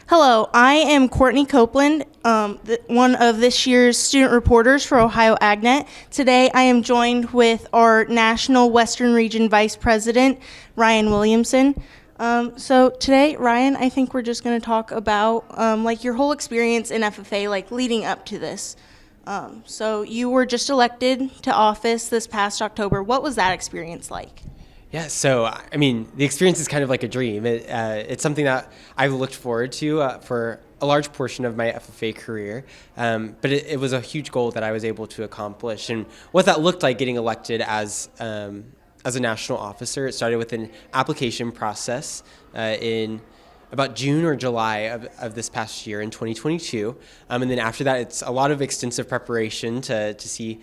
Hello, I am Courtney Copeland, one of this year's student reporters for Ohio AgNet. Today I am joined with our National Western Region Vice President, Ryan Williamson. So today, Ryan, I think we're just going to talk about your whole experience in FFA, leading up to this. So you were just elected to office this past October. What was that experience like? Yeah, so the experience is kind of like a dream. It's something that I've looked forward to for a large portion of my FFA career, but it was a huge goal that I was able to accomplish. And what that looked like getting elected as a national officer, it started with an application process in about June or July of this past year in 2022. And then after that, it's a lot of extensive preparation to see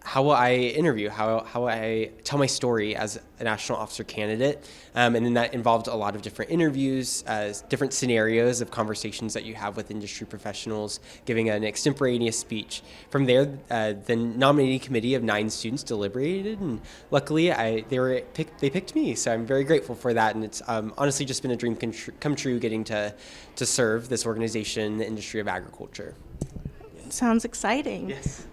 how will I interview, how will I tell my story as a national officer candidate. And then that involved a lot of different interviews, different scenarios of conversations that you have with industry professionals, giving an extemporaneous speech. From there, the nominating committee of 9 students deliberated, and luckily they picked me. So I'm very grateful for that, and it's honestly just been a dream come true getting to serve this organization, the industry of agriculture. Sounds exciting. Yes.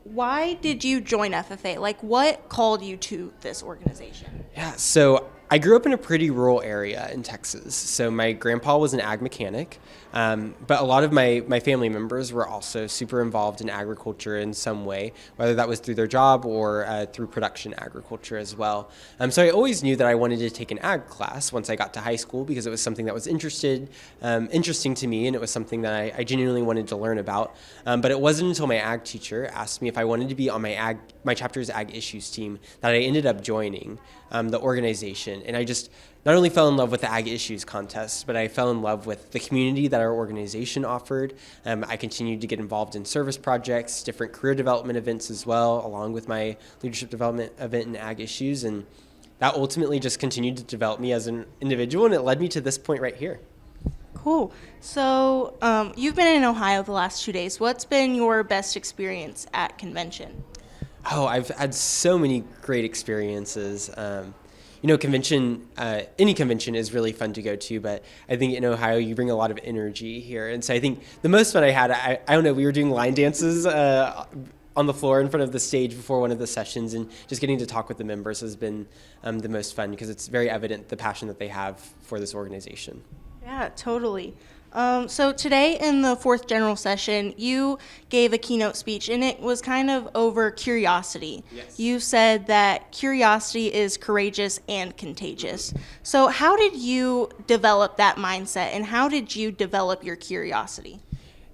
Why did you join FFA? What called you to this organization? Yeah, so I grew up in a pretty rural area in Texas. So my grandpa was an ag mechanic, but a lot of my family members were also super involved in agriculture in some way, whether that was through their job or through production agriculture as well. So I always knew that I wanted to take an ag class once I got to high school because it was something that was interesting to me, and it was something that I genuinely wanted to learn about. But it wasn't until my ag teacher asked me if I wanted to be on my chapter's ag issues team that I ended up joining the organization. And I just not only fell in love with the Ag Issues contest, but I fell in love with the community that our organization offered. I continued to get involved in service projects, different career development events as well, along with my leadership development event in Ag Issues. And that ultimately just continued to develop me as an individual, and it led me to this point right here. Cool. So you've been in Ohio the last 2 days. What's been your best experience at convention? Oh, I've had so many great experiences. Convention, any convention is really fun to go to, but I think in Ohio you bring a lot of energy here. And so I think the most fun I had, I don't know, we were doing line dances on the floor in front of the stage before one of the sessions, and just getting to talk with the members has been the most fun because it's very evident the passion that they have for this organization. Yeah, totally. So today in the 4th general session, you gave a keynote speech, and it was kind of over curiosity. Yes. You said that curiosity is courageous and contagious. So how did you develop that mindset, and how did you develop your curiosity?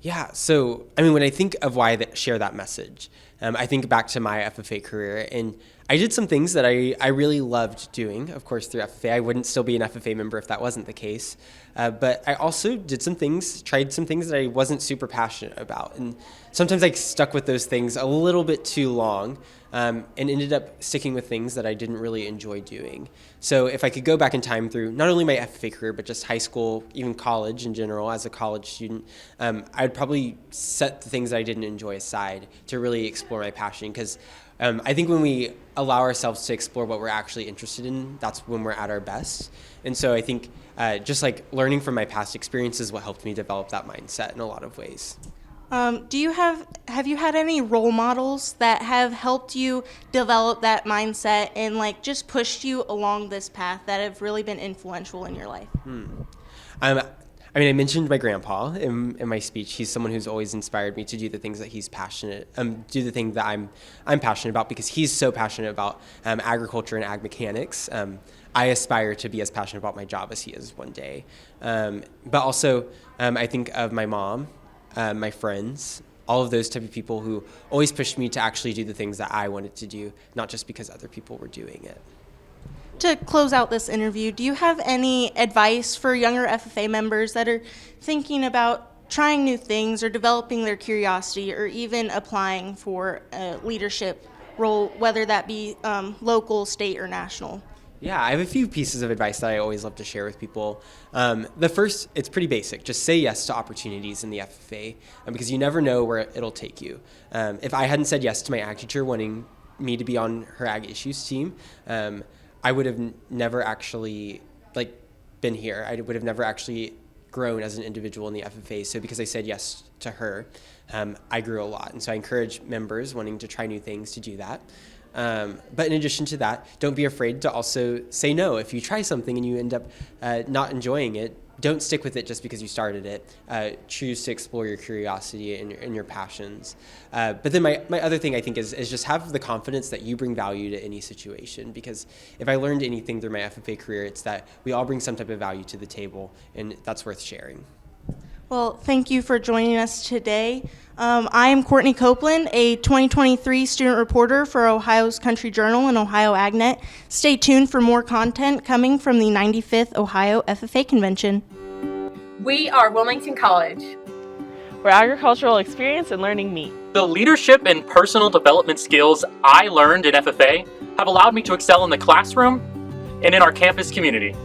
Yeah, so when I think of why I share that message, I think back to my FFA career, and I did some things that I really loved doing, of course, through FFA. I wouldn't still be an FFA member if that wasn't the case. But I also tried some things that I wasn't super passionate about. And sometimes I stuck with those things a little bit too long and ended up sticking with things that I didn't really enjoy doing. So if I could go back in time through not only my FFA career, but just high school, even college in general, as a college student, I'd probably set the things that I didn't enjoy aside to really explore my passion. Because I think when we allow ourselves to explore what we're actually interested in, that's when we're at our best. And so I think just learning from my past experiences is what helped me develop that mindset in a lot of ways. Have you had any role models that have helped you develop that mindset and just pushed you along this path that have really been influential in your life? I mentioned my grandpa in my speech. He's someone who's always inspired me to do the things that he's passionate, do the things that I'm passionate about, because he's so passionate about agriculture and ag mechanics. I aspire to be as passionate about my job as he is one day. But also, I think of my mom, my friends, all of those type of people who always pushed me to actually do the things that I wanted to do, not just because other people were doing it. To close out this interview, do you have any advice for younger FFA members that are thinking about trying new things or developing their curiosity or even applying for a leadership role, whether that be local, state, or national? Yeah, I have a few pieces of advice that I always love to share with people. The first, it's pretty basic. Just say yes to opportunities in the FFA because you never know where it'll take you. If I hadn't said yes to my ag teacher wanting me to be on her ag issues team, I would have never actually been here. I would have never actually grown as an individual in the FFA. So because I said yes to her, I grew a lot. And so I encourage members wanting to try new things to do that. But in addition to that, don't be afraid to also say no. If you try something and you end up not enjoying it, don't stick with it just because you started it. Choose to explore your curiosity and your passions. But then my other thing I think is just have the confidence that you bring value to any situation. Because if I learned anything through my FFA career, it's that we all bring some type of value to the table, and that's worth sharing. Well, thank you for joining us today. I am Courtney Copeland, a 2023 student reporter for Ohio's Country Journal and Ohio AgNet. Stay tuned for more content coming from the 95th Ohio FFA Convention. We are Williamson College, where agricultural experience and learning meet. The leadership and personal development skills I learned in FFA have allowed me to excel in the classroom and in our campus community.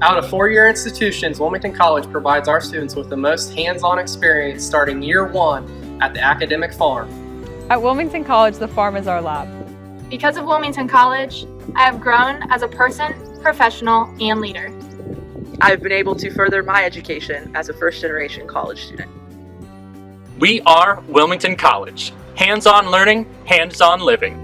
Out of four-year institutions, Wilmington College provides our students with the most hands-on experience starting year one at the academic farm. At Wilmington College, the farm is our lab. Because of Wilmington College, I have grown as a person, professional, and leader. I've been able to further my education as a first-generation college student. We are Wilmington College. Hands-on learning, hands-on living.